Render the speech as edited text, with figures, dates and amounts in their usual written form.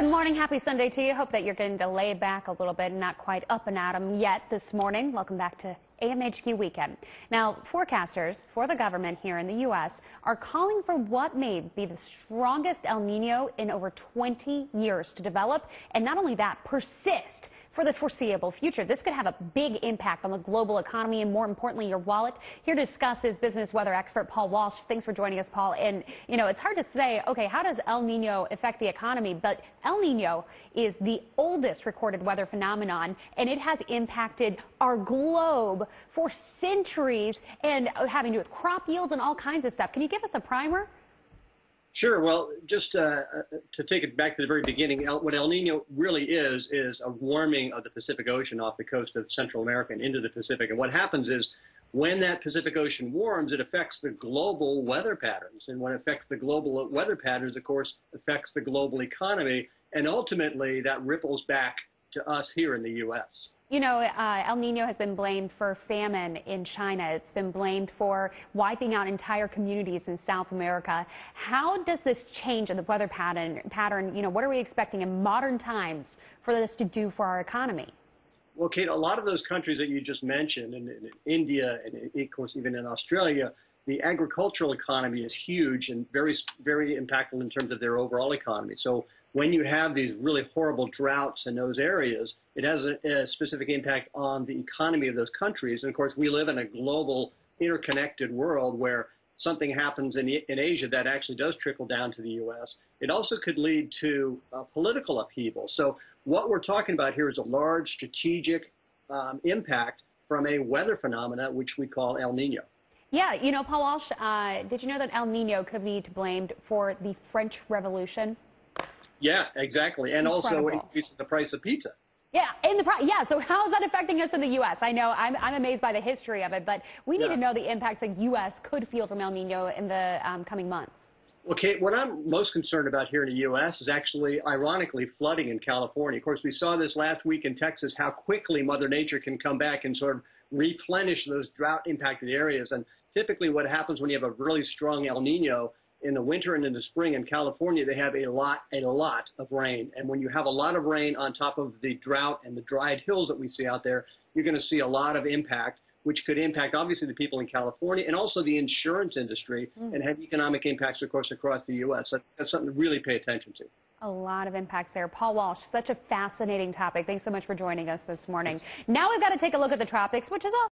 Good morning. Happy Sunday to you. Hope that you're getting to lay back a little bit and not quite up and at 'em yet this morning. Welcome back to AMHQ Weekend. Now, forecasters for the government here in the U.S. are calling for what may be the strongest El Nino in over 20 years to develop, and not only that, persist for the foreseeable future. This could have a big impact on the global economy and, more importantly, your wallet. Here to discuss is business weather expert Paul Walsh. Thanks for joining us, Paul. And, you know, it's hard to say, okay, how does El Nino affect the economy? But El Nino is the oldest recorded weather phenomenon, and it has impacted our globe for centuries and having to do with crop yields and all kinds of stuff. Can you give us a primer? Sure. Well, just to take it back to the very beginning, what El Nino really is a warming of the Pacific Ocean off the coast of Central America and into the Pacific. And what happens is when that Pacific Ocean warms, it affects the global weather patterns. And when it affects the global weather patterns, of course, affects the global economy. And ultimately, that ripples back to us here in the U.S. You know, El Nino has been blamed for famine in China. It's been blamed for wiping out entire communities in South America. How does this change in the weather pattern? You know, what are we expecting in modern times for this to do for our economy? Well, Kate, a lot of those countries that you just mentioned, in India and, of course, even in Australia, the agricultural economy is huge and very, very impactful in terms of their overall economy. So when you have these really horrible droughts in those areas, it has a specific impact on the economy of those countries. And of course, we live in a global, interconnected world where something happens in Asia that actually does trickle down to the U.S. It also could lead to political upheaval. So what we're talking about here is a large strategic impact from a weather phenomena, which we call El Nino. Yeah, you know, Paul Walsh, did you know that El Nino could be blamed for the French Revolution? Yeah, exactly. And Incredible. also increasing the price of pizza. Yeah, yeah. So how is that affecting us in the U.S.? I know I'm amazed by the history of it, but we need to know the impacts the U.S. could feel from El Nino in the coming months. Well, Kate, what I'm most concerned about here in the U.S. is actually, ironically, flooding in California. Of course, we saw this last week in Texas, how quickly Mother Nature can come back and sort of replenish those drought-impacted areas. And typically what happens when you have a really strong El Nino in the winter and in the spring in California, they have a lot of rain. And when you have a lot of rain on top of the drought and the dried hills that we see out there, you're going to see a lot of impact, which could impact, obviously, the people in California and also the insurance industry and have economic impacts, of course, across the U.S. So that's something to really pay attention to. A lot of impacts there. Paul Walsh, such a fascinating topic. Thanks so much for joining us this morning. Now we've got to take a look at the tropics, which is also